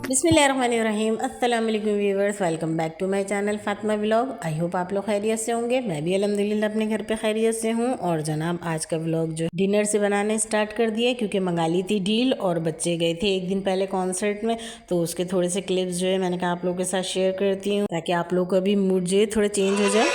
बिस्मिल्लाहिर्रहमानिर्रहीम अस्सलाम वालेकुम viewers, welcome back to my channel Fatima vlog. I hope आप लोग खैरियत से होंगे। मैं भी अल्हम्दुलिल्लाह अपने घर पे खैरियत से हूँ। और जनाब आज का व्लॉग जो डिनर से बनाने स्टार्ट कर दिया क्योंकि मंगा ली थी डील और बच्चे गए थे एक दिन पहले कॉन्सर्ट में, तो उसके थोड़े से क्लिप्स जो है मैंने कहा आप लोगों के साथ शेयर करती हूँ ताकि आप लोग का भी मूड जो है थोड़ा चेंज हो जाए।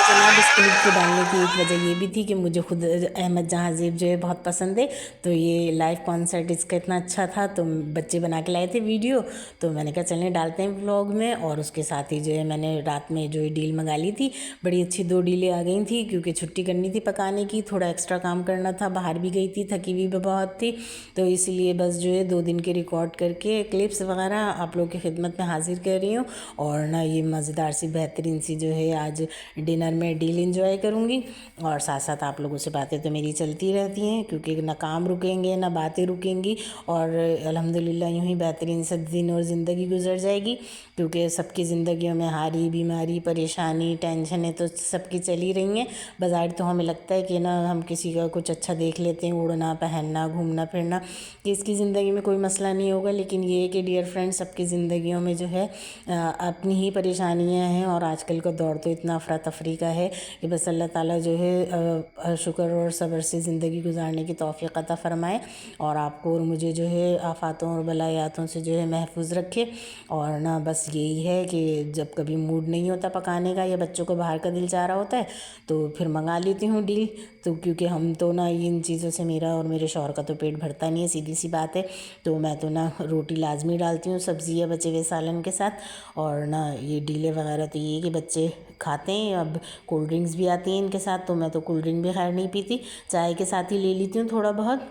जनाब इस क्लिप को डालने की एक वजह ये भी थी कि मुझे खुद अहमद जहाँ ज़ेब जो है बहुत पसंद है, तो ये लाइव कॉन्सर्ट इसका इतना अच्छा था तो बच्चे बना के लाए थे वीडियो, तो मैंने कहा चलें डालते हैं व्लॉग में। और उसके साथ ही जो है मैंने रात में जो है डील मंगा ली थी, बड़ी अच्छी 2 डीलें आ गई थी क्योंकि छुट्टी करनी थी पकाने की, थोड़ा एक्स्ट्रा काम करना था, बाहर भी गई थी, थकी हुई भी बहुत थी, तो इसलिए बस जो है 2 दिन के रिकॉर्ड करके क्लिप्स वगैरह आप लोग की खिदमत में हाजिर कर रही हूँ। और ना ये मज़ेदार सी बेहतरीन सी जो है आज डिनर में डील इंजॉय करूँगी और साथ साथ आप लोगों से बातें तो मेरी चलती रहती हैं क्योंकि ना काम रुकेंगे ना बातें रुकेंगी। और अल्हम्दुलिल्लाह यूँ ही बेहतरीन से दिन और ज़िंदगी गुजर जाएगी क्योंकि सबकी ज़िंदगियों में हारी बीमारी परेशानी टेंशनें तो सबकी चली रही हैं। बाज़ार तो हमें लगता है कि ना हम किसी का कुछ अच्छा देख लेते हैं, उड़ना पहनना घूमना फिरना, कि इसकी ज़िंदगी में कोई मसला नहीं होगा, लेकिन ये है कि डियर फ्रेंड्स सबकी ज़िंदगियों में जो है अपनी ही परेशानियाँ हैं। और आजकल का दौर तो इतना अफरा तफरी का है कि बस अल्लाह ताला जो है शुक्र और सब्र से ज़िंदगी गुजारने की तौफ़ीक़ अता फ़रमाए और आपको और मुझे जो है आफ़ातों और बलायातों से जो है महफूज रखे। और ना बस यही है कि जब कभी मूड नहीं होता पकाने का या बच्चों को बाहर का दिल चाह रहा होता है तो फिर मंगा लेती हूँ डील, तो क्योंकि हम तो ना इन चीज़ों से मेरा और मेरे शौहर का तो पेट भरता नहीं है, सीधी सी बात है। तो मैं तो ना रोटी लाजमी डालती हूँ सब्ज़ी या बचे हुए सालन के साथ। और ना ये डीले वगैरह तो ये कि बच्चे खाते हैं। अब कोल्ड ड्रिंक्स भी आती हैं इनके साथ, तो मैं तो कोल्ड ड्रिंक भी खैर नहीं पीती, चाय के साथ ही ले लेती हूँ थोड़ा बहुत।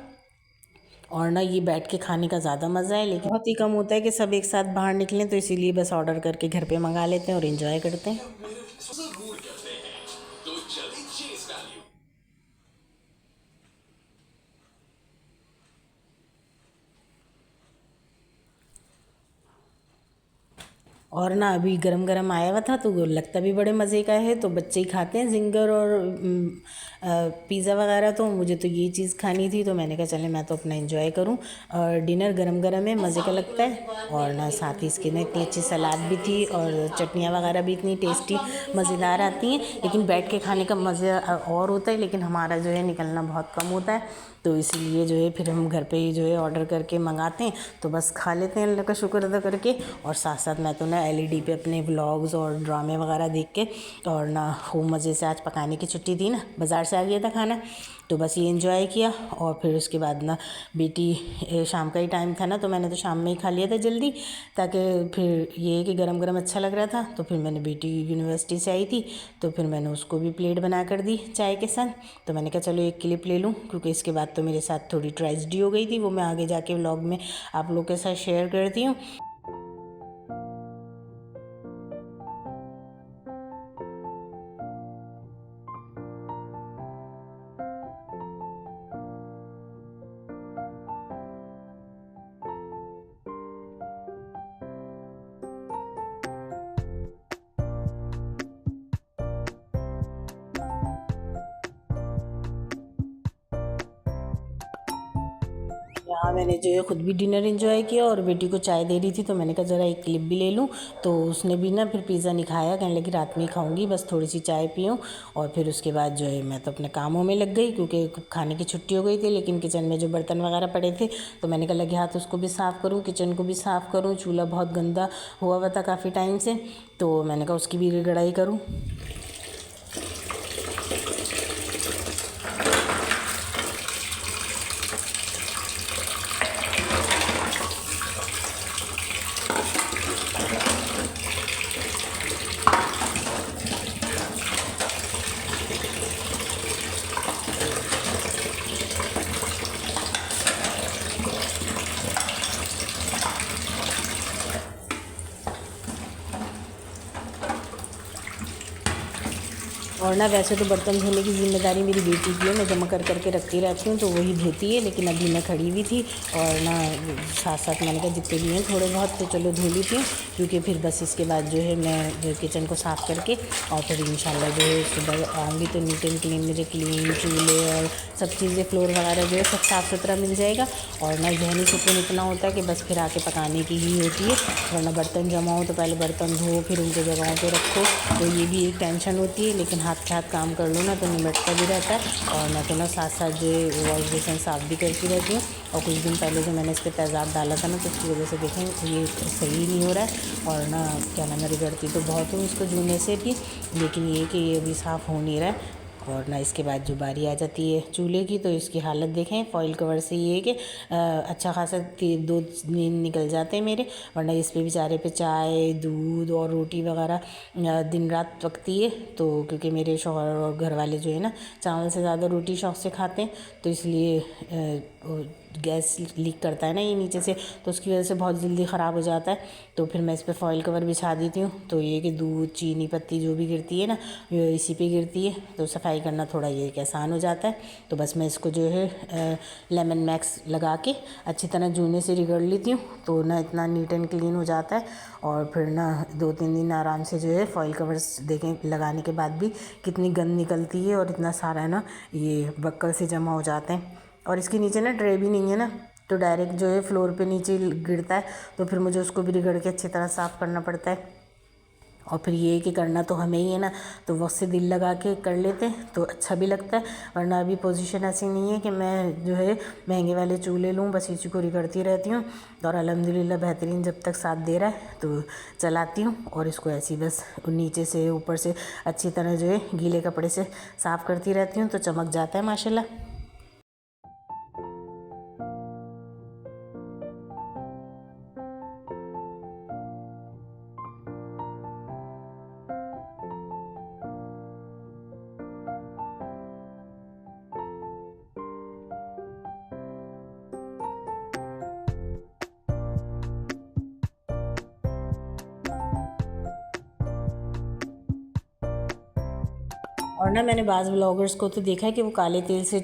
और ना ये बैठ के खाने का ज़्यादा मज़ा है, लेकिन बहुत ही कम होता है कि सब एक साथ बाहर निकलें, तो इसीलिए बस ऑर्डर करके घर पे मंगा लेते हैं और इन्जॉय करते हैं। और ना अभी गरम गरम आया हुआ था तो लगता भी बड़े मज़े का है, तो बच्चे ही खाते हैं जिंगर और पिज़्ज़ा वगैरह, तो मुझे तो ये चीज़ खानी थी तो मैंने कहा चले मैं तो अपना एंजॉय करूं। और डिनर गरम गरम है, मज़े का लगता है। और ना साथ ही इसके ना इतनी अच्छी सलाद भी थी और चटनियाँ वगैरह भी इतनी टेस्टी मज़ेदार आती हैं, लेकिन बैठ के खाने का मज़ा और होता है, लेकिन हमारा जो है निकलना बहुत कम होता है, तो इसीलिए जो है फिर हम घर पे ही जो है ऑर्डर करके मंगाते हैं, तो बस खा लेते हैं अल्लाह का शुक्र अदा करके। और साथ साथ मैं तो ना एलईडी पे अपने व्लॉग्स और ड्रामे वगैरह देख के और ना खूब मज़े से, आज पकाने की छुट्टी थी ना, बाज़ार से आ गया था खाना, तो बस ये एंजॉय किया। और फिर उसके बाद ना बेटी शाम का ही टाइम था ना, तो मैंने तो शाम में ही खा लिया था जल्दी, ताकि फिर ये कि गरम गरम अच्छा लग रहा था। तो फिर मैंने, बेटी यूनिवर्सिटी से आई थी तो फिर मैंने उसको भी प्लेट बना कर दी चाय के साथ, तो मैंने कहा चलो एक क्लिप ले लूँ क्योंकि इसके बाद तो मेरे साथ थोड़ी ट्रेजेडी हो गई थी, वो मैं आगे जाके व्लॉग में आप लोग के साथ शेयर करती हूँ। यहाँ मैंने जो है ख़ुद भी डिनर एंजॉय किया और बेटी को चाय दे रही थी, तो मैंने कहा ज़रा एक क्लिप भी ले लूँ, तो उसने भी ना फिर पिज़्ज़ा नहीं खाया, कहने लगी रात में ही खाऊंगी, बस थोड़ी सी चाय पीऊँ। और फिर उसके बाद जो है मैं तो अपने कामों में लग गई क्योंकि खाने की छुट्टी हो गई थी, लेकिन किचन में जो बर्तन वगैरह पड़े थे तो मैंने कहा लगे हाथ उसको भी साफ़ करूँ, किचन को भी साफ़ करूँ, चूल्हा बहुत गंदा हुआ था काफ़ी टाइम से, तो मैंने कहा उसकी भी रिगड़ाई करूँ। और ना वैसे तो बर्तन धोने की ज़िम्मेदारी मेरी बेटी की है, मैं जमा कर करके रखती रहती हूँ तो वही धोती है। लेकिन अभी मैं खड़ी हुई थी और ना साथ साथ मैंने कहा जितने भी हैं थोड़े बहुत तो चलो धो लेती हूँ, क्योंकि फिर बस इसके बाद जो है मैं जो किचन को साफ़ करके और फिर इंशाल्लाह जो है सुबह आऊँगी तो नीट एंड क्लीन मुझे क्लीन चूल्हे और सब चीज़ें फ्लोर वगैरह जो है सब साफ़ सुथरा मिल जाएगा। और ना जहनी सुकून इतना होता है कि बस फिर आके पकाने की ही होती है, वरना बर्तन जमा हो तो पहले बर्तन धो फिर उनके जगहों पे रखो, तो ये भी एक टेंशन होती है। लेकिन हाथ के हाथ काम कर लो ना तो निमटता भी रहता है। और मैं तो ना साथ साथ जो वॉश बेसन साफ़ भी करती रहती हूँ। और कुछ दिन पहले जो मैंने इस पर तेज़ाब डाला था ना तो उसकी वजह से देखें ये सही नहीं हो रहा है। और ना क्या नाम है, रिगड़ती तो बहुत हूँ इसको जूने से भी, लेकिन ये कि ये अभी साफ़ हो नहीं रहा है। और ना इसके बाद जो बारी आ जाती है चूल्हे की तो इसकी हालत देखें, फॉइल कवर से ये है कि अच्छा खासा 2 दिन निकल जाते हैं मेरे, वरना इस पे बेचारे पे चाय दूध और रोटी वगैरह दिन रात पकती है। तो क्योंकि मेरे शौहर और घर वाले जो है ना चावल से ज़्यादा रोटी शौक से खाते हैं, तो इसलिए गैस लीक करता है ना ये नीचे से, तो उसकी वजह से बहुत जल्दी ख़राब हो जाता है। तो फिर मैं इस पर फॉइल कवर बिछा देती हूँ, तो ये कि दूध चीनी पत्ती जो भी गिरती है ना ये इसी पे गिरती है, तो सफाई करना थोड़ा ये कि आसान हो जाता है। तो बस मैं इसको जो है लेमन मैक्स लगा के अच्छी तरह जूने से रगड़ लेती हूँ, तो ना इतना नीट एंड क्लीन हो जाता है। और फिर ना 2-3 दिन आराम से जो है फॉइल कवर्स देखें लगाने के बाद भी कितनी गंद निकलती है और इतना सारा है ना ये बक्कल से जमा हो जाते हैं। और इसके नीचे ना ट्रे भी नहीं है ना, तो डायरेक्ट जो है फ्लोर पे नीचे गिरता है, तो फिर मुझे उसको भी रगड़ के अच्छी तरह साफ़ करना पड़ता है। और फिर ये कि करना तो हमें ही है ना, तो वक्त से दिल लगा के कर लेते हैं तो अच्छा भी लगता है। वरना अभी पोजीशन ऐसी नहीं है कि मैं जो है महंगे वाले चूल्हे लूँ, बस इसी को रगड़ती रहती हूँ। और अल्हम्दुलिल्लाह बेहतरीन जब तक साथ दे रहा है तो चलाती हूँ, और इसको ऐसी बस नीचे से ऊपर से अच्छी तरह जो है गीले कपड़े से साफ़ करती रहती हूँ, तो चमक जाता है माशाल्लाह। और ना मैंने बाज़ ब्लॉगर्स को तो देखा है कि वो काले तेल से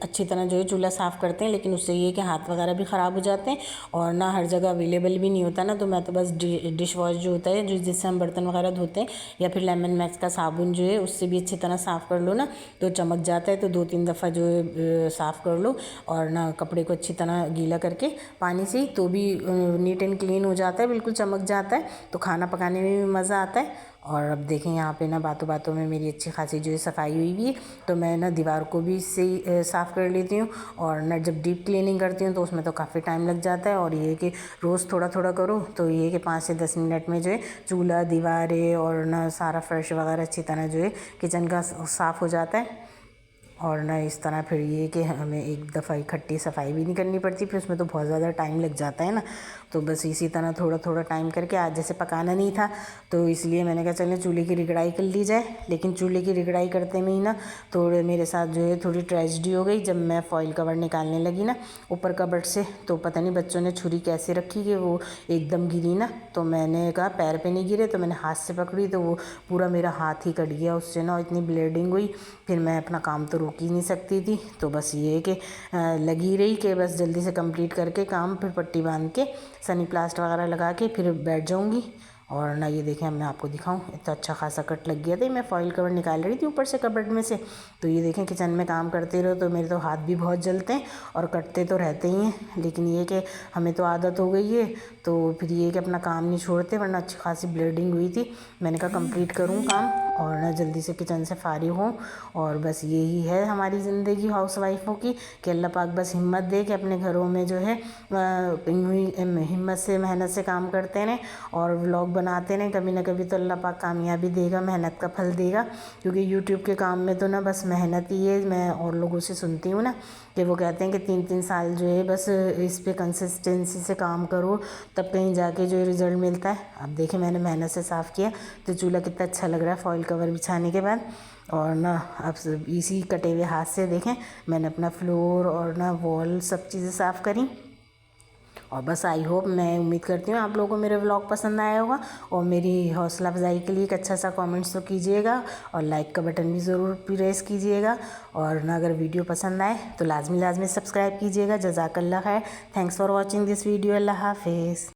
अच्छी तरह जो है चूल्हा साफ़ करते हैं, लेकिन उससे ये कि हाथ वगैरह भी ख़राब हो जाते हैं और ना हर जगह अवेलेबल भी नहीं होता ना। तो मैं तो बस डिश वॉश जो होता है जो जिससे हम बर्तन वगैरह धोते हैं, या फिर लेमन मैक्स का साबुन जो है उससे भी अच्छी तरह साफ़ कर लो ना तो चमक जाता है। तो 2-3 दफ़ा जो है साफ़ कर लो और ना कपड़े को अच्छी तरह गीला करके पानी से ही, तो भी नीट एंड क्लीन हो जाता है, बिल्कुल चमक जाता है। तो खाना पकाने में भी मज़ा आता है। और अब देखें यहाँ पे ना बातों बातों में मेरी अच्छी खासी जो है सफाई हुई भी है, तो मैं ना दीवार को भी इससे ही साफ़ कर लेती हूँ। और ना जब डीप क्लीनिंग करती हूँ तो उसमें तो काफ़ी टाइम लग जाता है, और ये कि रोज़ थोड़ा थोड़ा करो तो ये कि 5 से 10 मिनट में जो है चूल्हा दीवारें और ना सारा फर्श वगैरह अच्छी तरह जो है किचन का साफ़ हो जाता है। और ना इस तरह फिर ये कि हमें एक दफ़ा इकट्ठी सफाई भी नहीं करनी पड़ती, फिर उसमें तो बहुत ज़्यादा टाइम लग जाता है ना। तो बस इसी तरह थोड़ा थोड़ा टाइम करके, आज जैसे पकाना नहीं था तो इसलिए मैंने कहा चलें चूल्हे की रिगड़ाई कर ली जाए। लेकिन चूल्हे की रिगड़ाई करते में ही ना थोड़े मेरे साथ जो है थोड़ी ट्रेजेडी हो गई। जब मैं फॉइल कवर निकालने लगी ना ऊपर कबर्ड से, तो पता नहीं बच्चों ने छुरी कैसे रखी कि वो एकदम गिरी ना, तो मैंने कहा पैर पे नहीं गिरे, तो मैंने हाथ से पकड़ी तो वो पूरा मेरा हाथ ही कट गया उससे ना, इतनी ब्लीडिंग हुई। फिर मैं अपना काम तो रोक ही नहीं सकती थी, तो बस ये कि लगी रही कि बस जल्दी से कंप्लीट करके काम, फिर पट्टी बांध के सनी प्लास्ट वगैरह लगा के फिर बैठ जाऊंगी। और ना ये देखें, अब मैं आपको दिखाऊं, इतना अच्छा खासा कट लग गया था। मैं फॉइल कवर निकाल रही थी ऊपर से कबर्ड में से, तो ये देखें किचन में काम करते रहो तो मेरे तो हाथ भी बहुत जलते हैं और कटते तो रहते ही हैं। लेकिन ये कि हमें तो आदत हो गई है, तो फिर ये कि अपना काम नहीं छोड़ते, वरना अच्छी खासी ब्लीडिंग हुई थी। मैंने कहा कंप्लीट करूँ काम और ना जल्दी से किचन से फारिग हों। और बस यही है हमारी ज़िंदगी हाउस वाइफों की, कि अल्लाह पाक बस हिम्मत दे कि अपने घरों में जो है हिम्मत से मेहनत से काम करते रहें और व्लॉग बनाते रहें। कभी ना कभी तो अल्लाह पाक कामयाबी देगा, मेहनत का फल देगा। क्योंकि यूट्यूब के काम में तो ना बस मेहनत ही है। मैं और लोगों से सुनती हूँ ना कि वो कहते हैं कि 3-3 साल जो है बस इस पे कंसिस्टेंसी से काम करो, तब कहीं जाके जो रिज़ल्ट मिलता है। अब देखें मैंने मेहनत से साफ़ किया तो चूल्हा कितना अच्छा लग रहा है फॉइल कवर बिछाने के बाद। और ना अब इसी कटे हुए हाथ से देखें मैंने अपना फ्लोर और ना वॉल सब चीज़ें साफ़ करी। और बस आई होप, मैं उम्मीद करती हूँ आप लोगों को मेरे व्लॉग पसंद आया होगा, और मेरी हौसला अफजाई के लिए एक अच्छा सा कमेंट्स तो कीजिएगा, और लाइक का बटन भी ज़रूर प्रेस कीजिएगा, और ना अगर वीडियो पसंद आए तो लाजमी सब्सक्राइब कीजिएगा। जज़ाकल्लाह खैर, thanks for watching this video. अल्लाह हाफिज़।